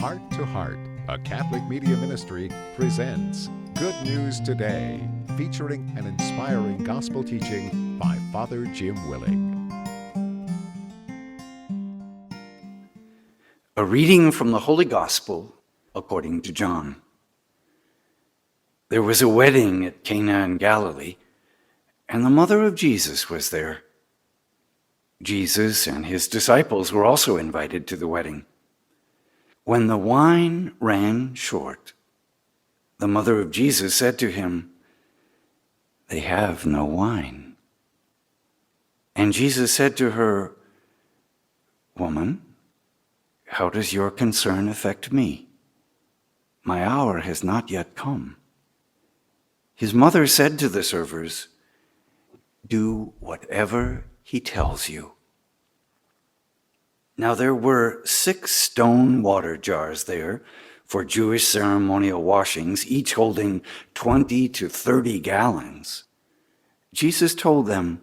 Heart to Heart, a Catholic media ministry, presents Good News Today, featuring an inspiring gospel teaching by Father Jim Willing. A reading from the Holy Gospel according to John. There was a wedding at Cana in Galilee, and the mother of Jesus was there. Jesus and his disciples were also invited to the wedding. When the wine ran short, the mother of Jesus said to him, "They have no wine." And Jesus said to her, "Woman, how does your concern affect me? My hour has not yet come." His mother said to the servers, "Do whatever he tells you." Now there were 6 stone water jars there for Jewish ceremonial washings, each holding 20 to 30 gallons. Jesus told them,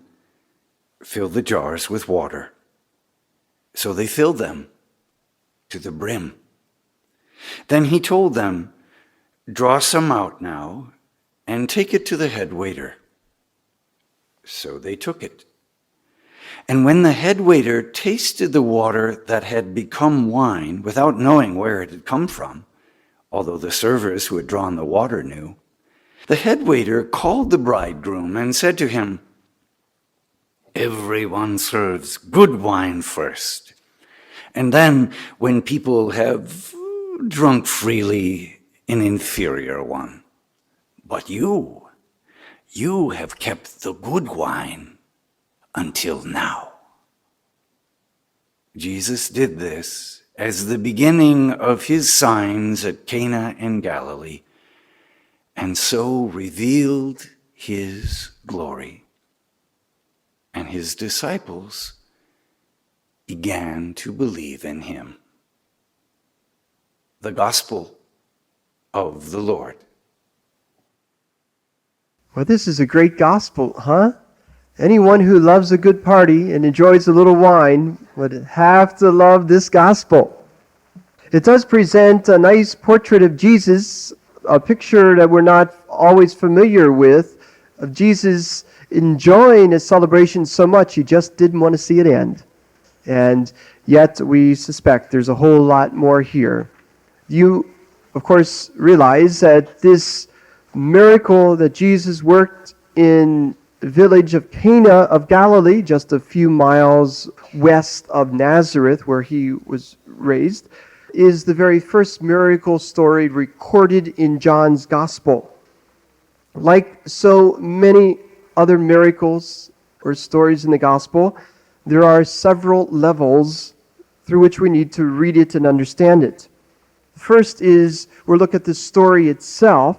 "Fill the jars with water." So they filled them to the brim. Then he told them, "Draw some out now and take it to the headwaiter." So they took it. And when the headwaiter tasted the water that had become wine without knowing where it had come from, although the servers who had drawn the water knew, the headwaiter called the bridegroom and said to him, "Everyone serves good wine first, and then when people have drunk freely, an inferior one. But you have kept the good wine until now." Jesus did this as the beginning of his signs at Cana in Galilee, and so revealed his glory. And his disciples began to believe in him. The Gospel of the Lord. Well, this is a great gospel, huh? Anyone who loves a good party and enjoys a little wine would have to love this gospel. It does present a nice portrait of Jesus, a picture that we're not always familiar with, of Jesus enjoying his celebration so much he just didn't want to see it end. And yet we suspect there's a whole lot more here. You, of course, realize that this miracle that Jesus worked in the village of Cana of Galilee, just a few miles west of Nazareth where he was raised, is the very first miracle story recorded in John's Gospel. Like so many other miracles or stories in the Gospel, there are several levels through which we need to read it and understand it. First is we'll look at the story itself.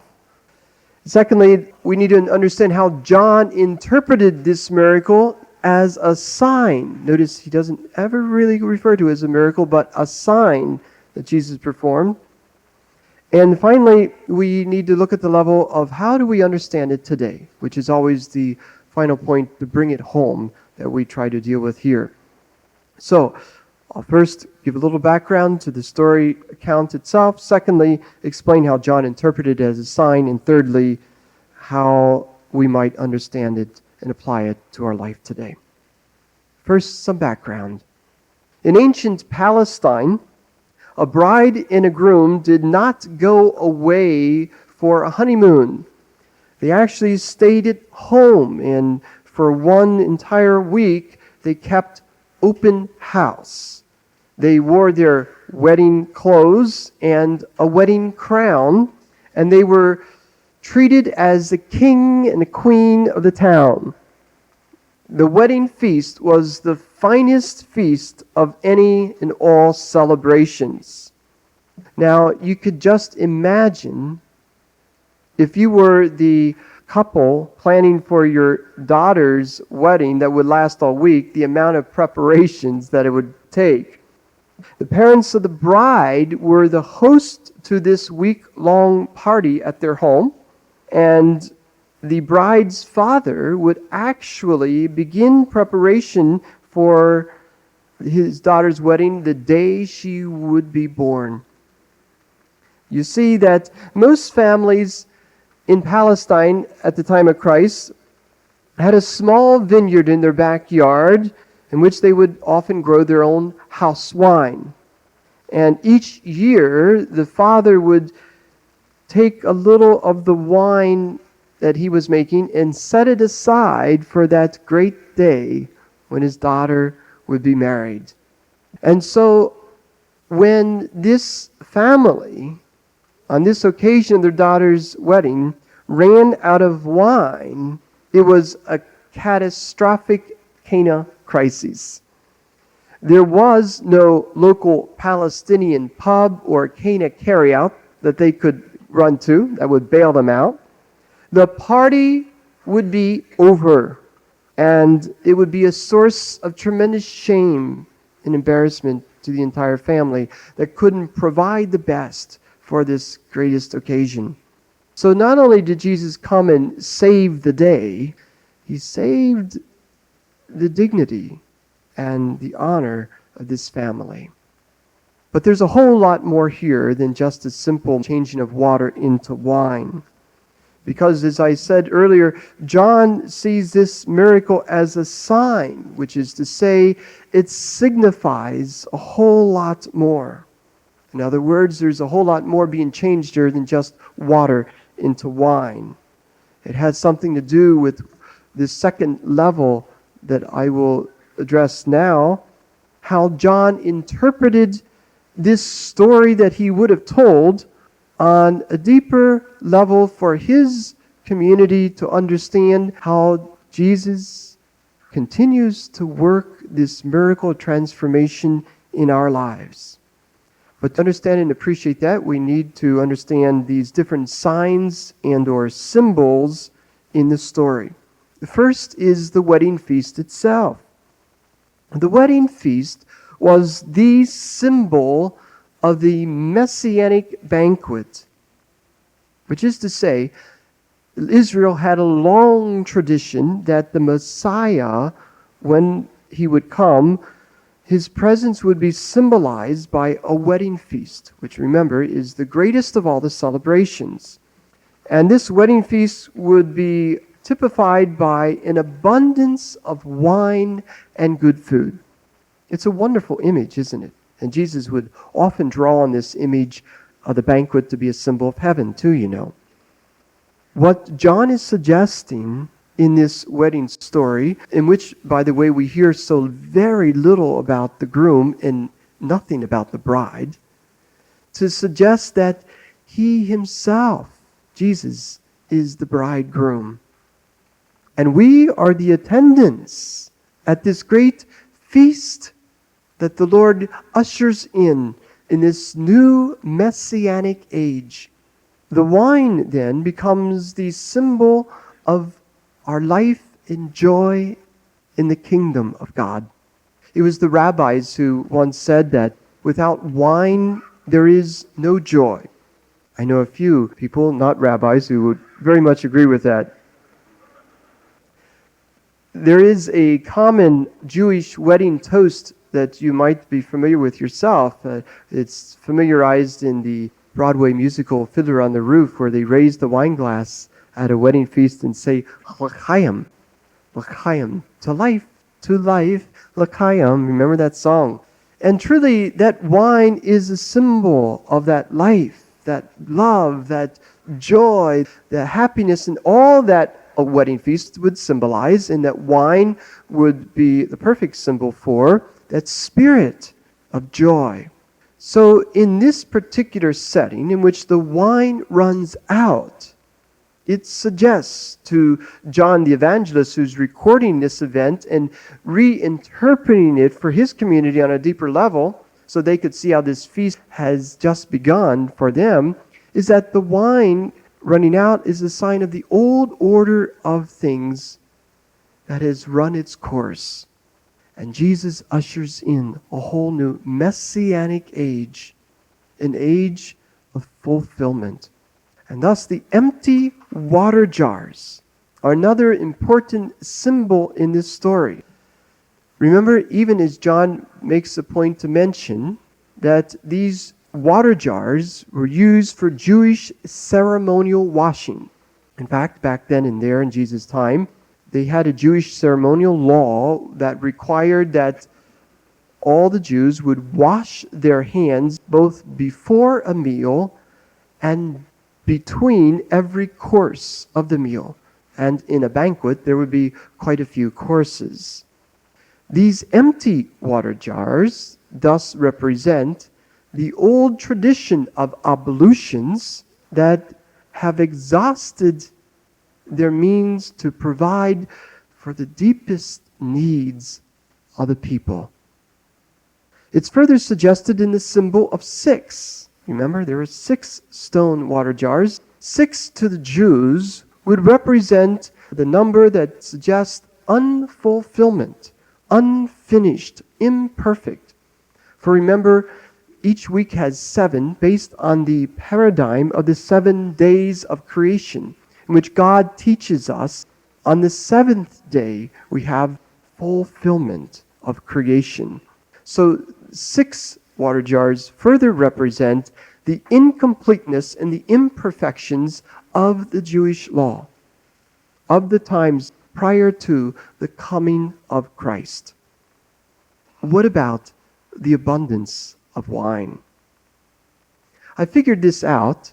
Secondly, we need to understand how John interpreted this miracle as a sign. Notice he doesn't ever really refer to it as a miracle, but a sign that Jesus performed. And finally, we need to look at the level of how do we understand it today, which is always the final point to bring it home that we try to deal with here. So, I'll first give a little background to the story account itself. Secondly, explain how John interpreted it as a sign. And thirdly, how we might understand it and apply it to our life today. First, some background. In ancient Palestine, a bride and a groom did not go away for a honeymoon. They actually stayed at home, and for one entire week, they kept open house. They wore their wedding clothes and a wedding crown, and they were treated as the king and the queen of the town. The wedding feast was the finest feast of any and all celebrations. Now, you could just imagine if you were the couple planning for your daughter's wedding that would last all week, the amount of preparations that it would take. The parents of the bride were the host to this week-long party at their home, and the bride's father would actually begin preparation for his daughter's wedding the day she would be born. You see that most families in Palestine at the time of Christ had a small vineyard in their backyard in which they would often grow their own house wine. And each year, the father would take a little of the wine that he was making and set it aside for that great day when his daughter would be married. And so when this family, on this occasion of their daughter's wedding, ran out of wine, it was a catastrophic Cana crisis. There was no local Palestinian pub or Cana carryout that they could run to that would bail them out. The party would be over, and it would be a source of tremendous shame and embarrassment to the entire family that couldn't provide the best for this greatest occasion. So not only did Jesus come and save the day, he saved the dignity and the honor of this family. But there's a whole lot more here than just a simple changing of water into wine. Because as I said earlier, John sees this miracle as a sign, which is to say, it signifies a whole lot more. In other words, there's a whole lot more being changed here than just water into wine. It has something to do with this second level that I will address now, how John interpreted this story that he would have told on a deeper level for his community to understand how Jesus continues to work this miracle transformation in our lives. But to understand and appreciate that, we need to understand these different signs and or symbols in the story. The first is the wedding feast itself. The wedding feast was the symbol of the messianic banquet, which is to say, Israel had a long tradition that the Messiah, when he would come, his presence would be symbolized by a wedding feast, which, remember, is the greatest of all the celebrations. And this wedding feast would be typified by an abundance of wine and good food. It's a wonderful image, isn't it? And Jesus would often draw on this image of the banquet to be a symbol of heaven, too, you know. What John is suggesting in this wedding story, in which, by the way, we hear so very little about the groom and nothing about the bride, to suggest that he himself, Jesus, is the bridegroom. And we are the attendants at this great feast that the Lord ushers in this new messianic age. The wine then becomes the symbol of our life and joy in the kingdom of God. It was the rabbis who once said that without wine there is no joy. I know a few people, not rabbis, who would very much agree with that. There is a common Jewish wedding toast that you might be familiar with yourself. It's familiarized in the Broadway musical Fiddler on the Roof, where they raise the wine glass at a wedding feast and say, L'chaim, L'chaim, to life, L'chaim. Remember that song? And truly, that wine is a symbol of that life, that love, that joy, the happiness, and all that a wedding feast would symbolize, and that wine would be the perfect symbol for that spirit of joy. So in this particular setting in which the wine runs out, it suggests to John the Evangelist, who's recording this event and reinterpreting it for his community on a deeper level, so they could see how this feast has just begun for them, is that the wine running out is a sign of the old order of things that has run its course. And Jesus ushers in a whole new messianic age, an age of fulfillment. And thus the empty water jars are another important symbol in this story. Remember, even as John makes a point to mention that these water jars were used for Jewish ceremonial washing. In fact, back then and there in Jesus' time, they had a Jewish ceremonial law that required that all the Jews would wash their hands both before a meal and between every course of the meal. And in a banquet, there would be quite a few courses. These empty water jars thus represent the old tradition of ablutions that have exhausted their means to provide for the deepest needs of the people. It's further suggested in the symbol of 6. Remember, there are 6 stone water jars. 6 to the Jews would represent the number that suggests unfulfillment, unfinished, imperfect. For remember, each week has 7 based on the paradigm of the 7 days of creation, in which God teaches us on the 7th day we have fulfillment of creation. So 6 water jars further represent the incompleteness and the imperfections of the Jewish law, of the times prior to the coming of Christ. What about the abundance of wine? I figured this out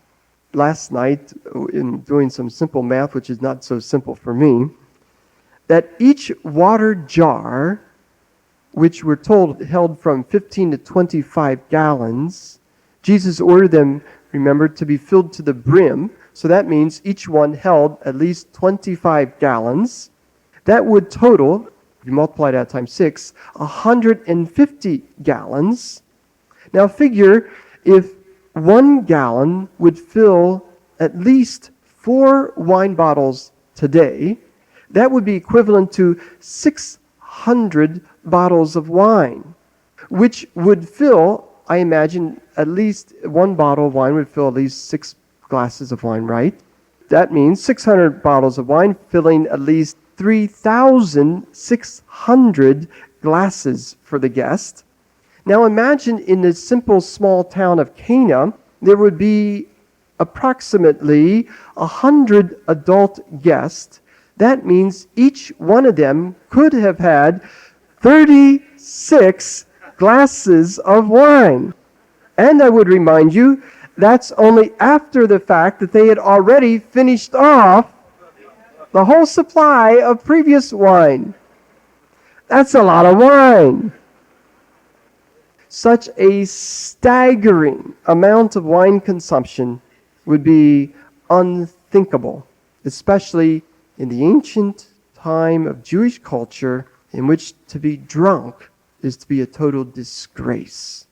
last night in doing some simple math, which is not so simple for me, that each water jar, which we're told held from 15 to 25 gallons, Jesus ordered them, remember, to be filled to the brim. So that means each one held at least 25 gallons. That would total, if you multiply that times 6, 150 gallons. Now figure if 1 gallon would fill at least 4 wine bottles today, that would be equivalent to 600 bottles of wine, which would fill, I imagine, at least 1 bottle of wine would fill at least 6 glasses of wine, right? That means 600 bottles of wine filling at least 3,600 glasses for the guest. Now imagine in the simple small town of Cana, there would be approximately 100 adult guests. That means each one of them could have had 36 glasses of wine. And I would remind you, that's only after the fact that they had already finished off the whole supply of previous wine. That's a lot of wine. Such a staggering amount of wine consumption would be unthinkable, especially in the ancient time of Jewish culture, in which to be drunk is to be a total disgrace.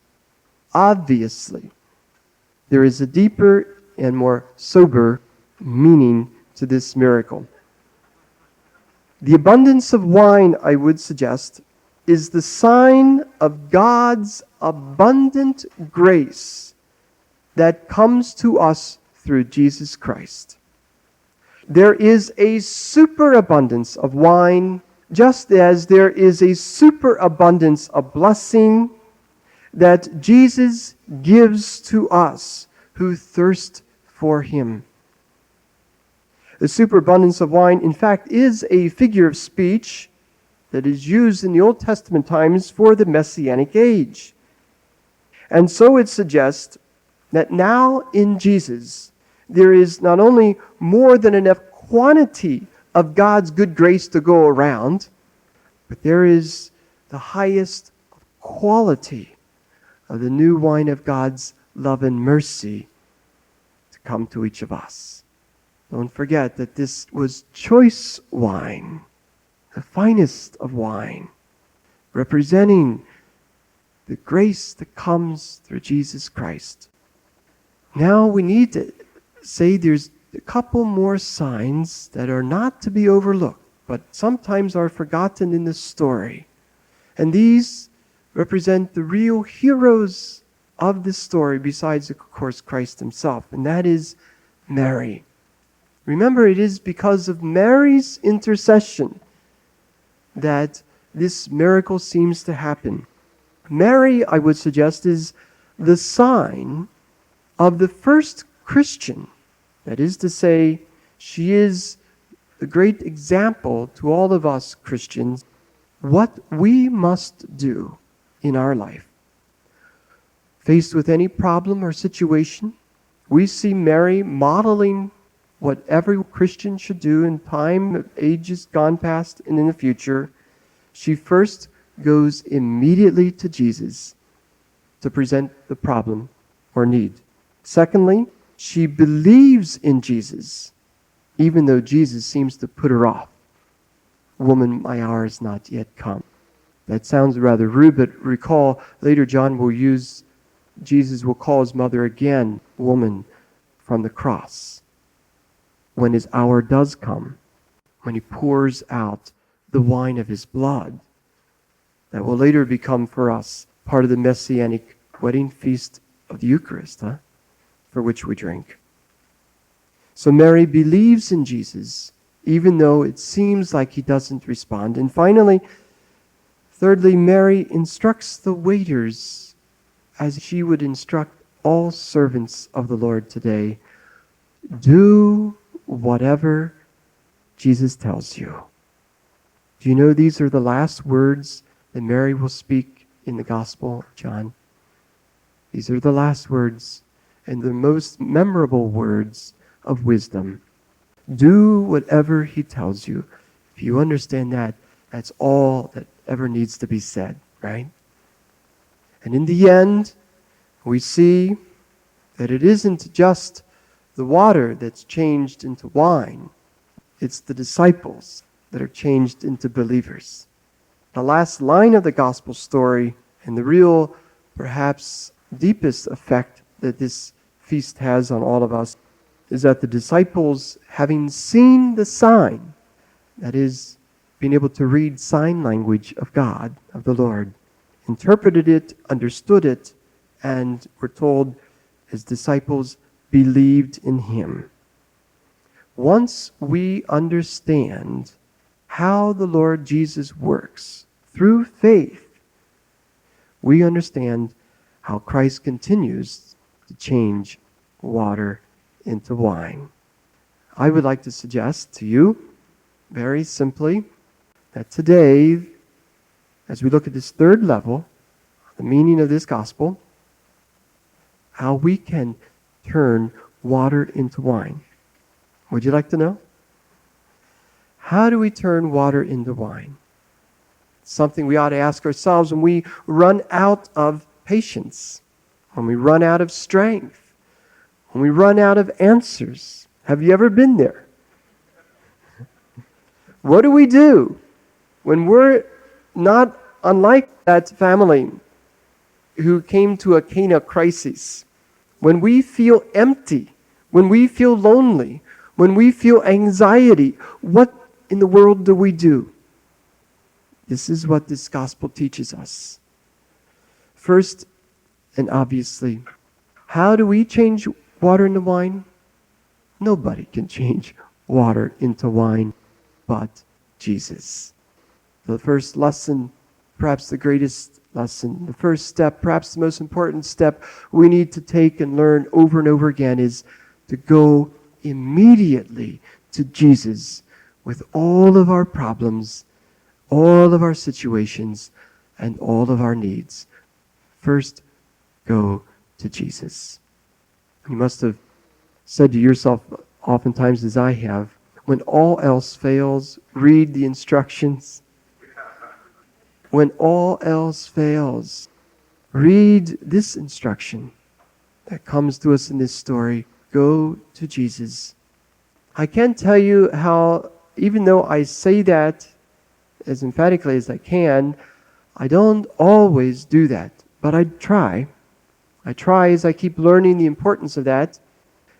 Obviously, there is a deeper and more sober meaning to this miracle. The abundance of wine, I would suggest, is the sign of God's abundant grace that comes to us through Jesus Christ. There is a superabundance of wine, just as there is a superabundance of blessing that Jesus gives to us who thirst for Him. The superabundance of wine, in fact, is a figure of speech that is used in the Old Testament times for the Messianic age. And so it suggests that now in Jesus, there is not only more than enough quantity of God's good grace to go around, but there is the highest quality of the new wine of God's love and mercy to come to each of us. Don't forget that this was choice wine, the finest of wine, representing the grace that comes through Jesus Christ. Now we need to say there's a couple more signs that are not to be overlooked, but sometimes are forgotten in the story. And these represent the real heroes of this story, besides, of course, Christ Himself, and that is Mary. Remember, it is because of Mary's intercession that this miracle seems to happen. Mary, I would suggest, is the sign of the first Christian. That is to say, she is the great example to all of us Christians what we must do in our life. Faced with any problem or situation, we see Mary modeling what every Christian should do in time, ages gone past, and in the future. She first goes immediately to Jesus to present the problem or need. Secondly, she believes in Jesus, even though Jesus seems to put her off. Woman, my hour is not yet come. That sounds rather rude, but recall later Jesus will call his mother again, woman, from the cross. When his hour does come, when he pours out the wine of his blood, that will later become for us part of the messianic wedding feast of the Eucharist, for which we drink. So Mary believes in Jesus, even though it seems like he doesn't respond. And finally, thirdly, Mary instructs the waiters as she would instruct all servants of the Lord today. Do whatever Jesus tells you. Do you know these are the last words that Mary will speak in the Gospel of John? These are the last words and the most memorable words of wisdom. Do whatever he tells you. If you understand that, that's all that ever needs to be said, right? And in the end, we see that it isn't just the water that's changed into wine. It's the disciples that are changed into believers. The last line of the gospel story, and the real, perhaps deepest effect that this feast has on all of us, is that the disciples, having seen the sign, that is, being able to read sign language of God, of the Lord, interpreted it, understood it, and were told his disciples believed in him. Once we understand how the Lord Jesus works through faith, we understand how Christ continues to change water into wine. I would like to suggest to you, very simply, that today, as we look at this third level, the meaning of this gospel, how we can turn water into wine. Would you like to know? How do we turn water into wine? It's something we ought to ask ourselves when we run out of patience, when we run out of strength, when we run out of answers. Have you ever been there? What do we do when we're not unlike that family who came to a Cana crisis? When we feel empty, when we feel lonely, when we feel anxiety, what in the world do we do? This is what this gospel teaches us. First, and obviously, how do we change water into wine? Nobody can change water into wine but Jesus. The first lesson, perhaps the greatest lesson, the first step, perhaps the most important step we need to take and learn over and over again is to go immediately to Jesus with all of our problems, all of our situations, and all of our needs. First, go to Jesus. You must have said to yourself oftentimes, as I have, when all else fails, read the instructions. When all else fails, read this instruction that comes to us in this story. Go to Jesus. I can't tell you how, even though I say that as emphatically as I can, I don't always do that, but I try. I try as I keep learning the importance of that,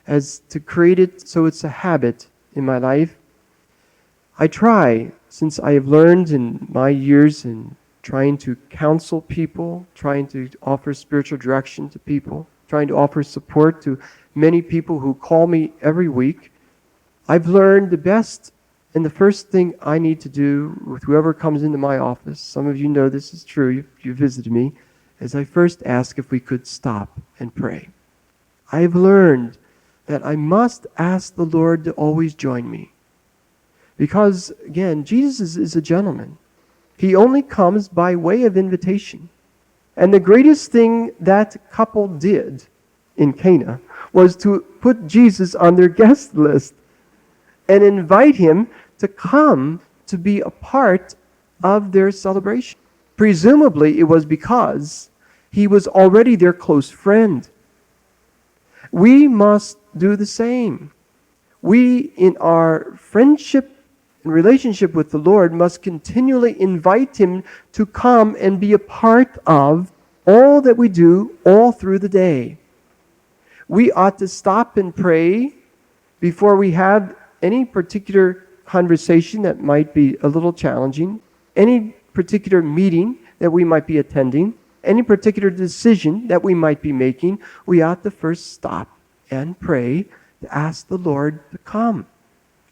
as to create it so it's a habit in my life. I try, since I have learned in my years in trying to counsel people, trying to offer spiritual direction to people, trying to offer support to many people who call me every week, I've learned the best and the first thing I need to do with whoever comes into my office, some of you know this is true, you visited me, as I first asked if we could stop and pray. I've learned that I must ask the Lord to always join me. Because, again, Jesus is a gentleman. He only comes by way of invitation. And the greatest thing that couple did in Cana was to put Jesus on their guest list and invite him to come to be a part of their celebration. Presumably, it was because he was already their close friend. We must do the same. We, in our friendship and relationship with the Lord, must continually invite him to come and be a part of all that we do all through the day. We ought to stop and pray before we have any particular conversation that might be a little challenging, any particular meeting that we might be attending, any particular decision that we might be making. We ought to first stop and pray to ask the Lord to come.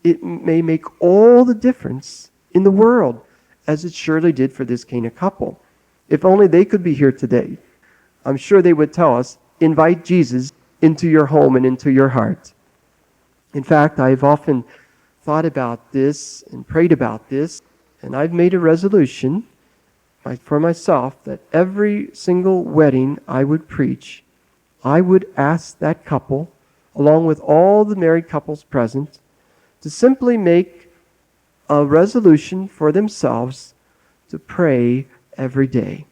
It may make all the difference in the world, as it surely did for this Cana couple. If only they could be here today, I'm sure they would tell us, invite Jesus into your home and into your heart. In fact, I've often thought about this and prayed about this, and I've made a resolution for myself that every single wedding I would preach, I would ask that couple, along with all the married couples present, to simply make a resolution for themselves to pray every day,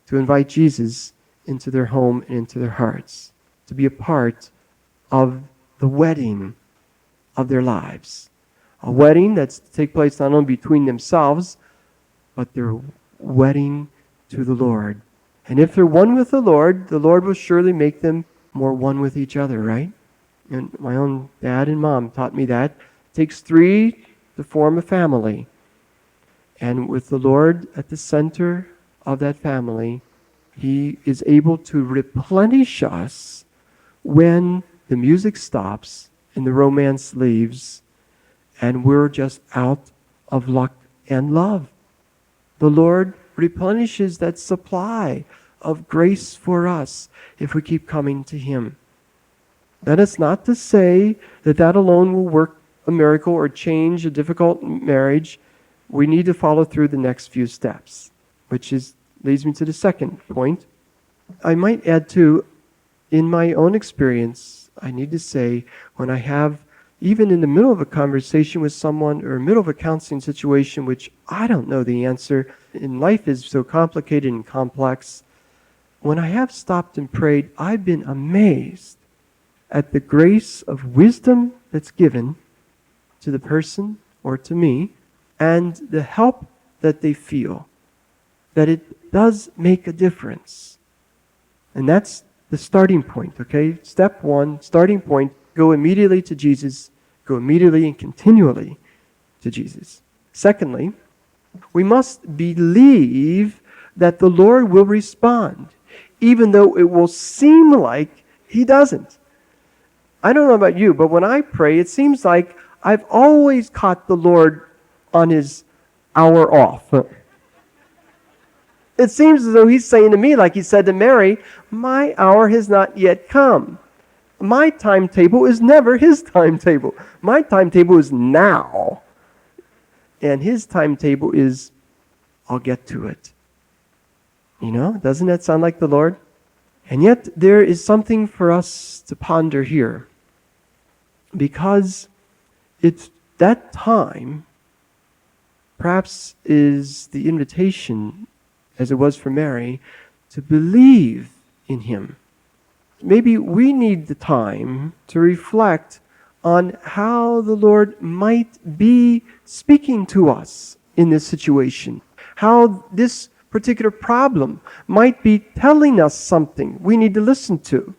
to invite Jesus into their home and into their hearts, to be a part of the wedding of their lives. A wedding that's to take place not only between themselves, but their wedding to the Lord. And if they're one with the Lord will surely make them more one with each other, right? And my own dad and mom taught me that. It takes three to form a family. And with the Lord at the center of that family, he is able to replenish us when the music stops and the romance leaves and we're just out of luck and love. The Lord replenishes that supply of grace for us if we keep coming to him. That is not to say that that alone will work a miracle or change a difficult marriage. We need to follow through the next few steps, which leads me to the second point. I might add too, in my own experience, I need to say, when I have, even in the middle of a conversation with someone or middle of a counseling situation, which I don't know the answer, and life is so complicated and complex, when I have stopped and prayed, I've been amazed at the grace of wisdom that's given to the person or to me, and the help that they feel, that it does make a difference. And that's the starting point, okay? Step one, starting point, go immediately to Jesus, go immediately and continually to Jesus. Secondly, we must believe that the Lord will respond, even though it will seem like he doesn't. I don't know about you, but when I pray, it seems like I've always caught the Lord on his hour off. It seems as though he's saying to me, like he said to Mary, my hour has not yet come. My timetable is never his timetable. My timetable is now. And his timetable is, I'll get to it. You know, doesn't that sound like the Lord? And yet there is something for us to ponder here. Because it's that time, perhaps, is the invitation, as it was for Mary, to believe in him. Maybe we need the time to reflect on how the Lord might be speaking to us in this situation. How this particular problem might be telling us something we need to listen to.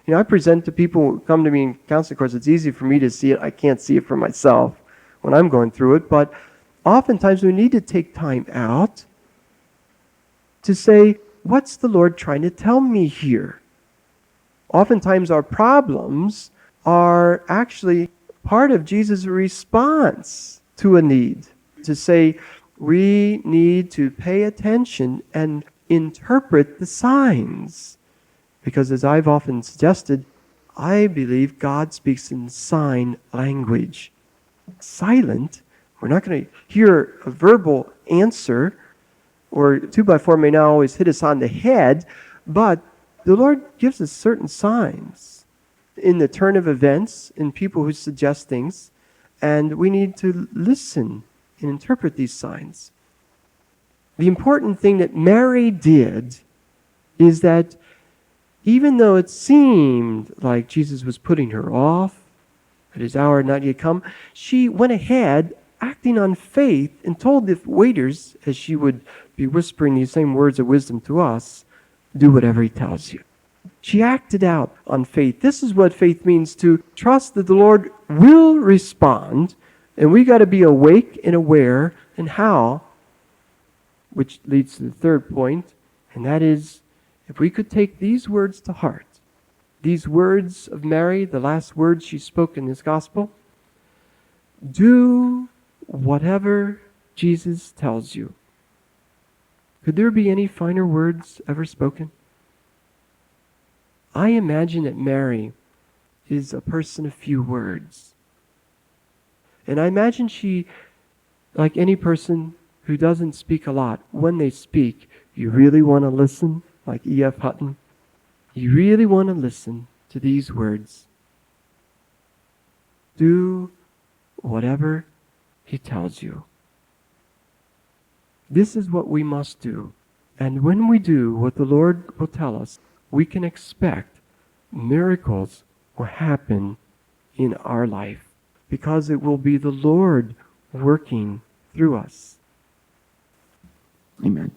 You know, I present to people who come to me in counseling course. It's easy for me to see it. I can't see it for myself when I'm going through it. But oftentimes we need to take time out to say, what's the Lord trying to tell me here? Oftentimes our problems are actually part of Jesus' response to a need. To say, we need to pay attention and interpret the signs. Because as I've often suggested, I believe God speaks in sign language. Silent, we're not going to hear a verbal answer, or 2x4 may not always hit us on the head, but the Lord gives us certain signs in the turn of events, in people who suggest things, and we need to listen and interpret these signs. The important thing that Mary did is that even though it seemed like Jesus was putting her off, that his hour had not yet come, she went ahead, acting on faith, and told the waiters, as she would be whispering these same words of wisdom to us, do whatever he tells you. She acted out on faith. This is what faith means, to trust that the Lord will respond, and we got to be awake and aware, and how, which leads to the third point, and that is, if we could take these words to heart, these words of Mary, the last words she spoke in this gospel, do whatever Jesus tells you. Could there be any finer words ever spoken? I imagine that Mary is a person of few words. And I imagine she, like any person who doesn't speak a lot, when they speak, you really want to listen, like E.F. Hutton. You really want to listen to these words. Do whatever he tells you. This is what we must do. And when we do what the Lord will tell us, we can expect miracles will happen in our life, because it will be the Lord working through us. Amen.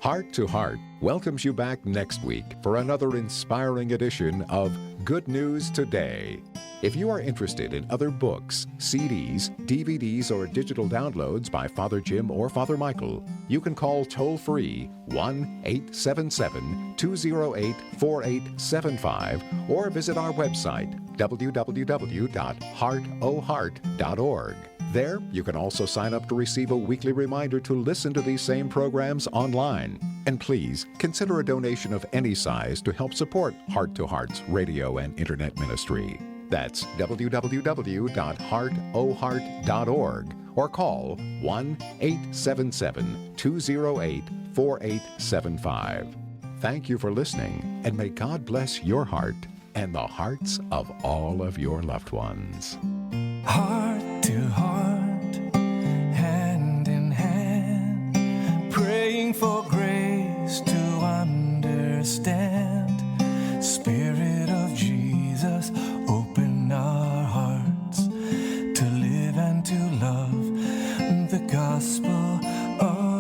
Heart to Heart welcomes you back next week for another inspiring edition of Good News Today. If you are interested in other books, CDs, DVDs, or digital downloads by Father Jim or Father Michael, you can call toll-free 1-877-208-4875 or visit our website, www.heartoheart.org. There, you can also sign up to receive a weekly reminder to listen to these same programs online. And please, consider a donation of any size to help support Heart to Heart's radio and internet ministry. That's www.heartoheart.org or call 1-877-208-4875. Thank you for listening, and may God bless your heart and the hearts of all of your loved ones. Heart to heart, hand in hand, praying for grace to understand. Spirit of Jesus, open our hearts to live and to love the gospel of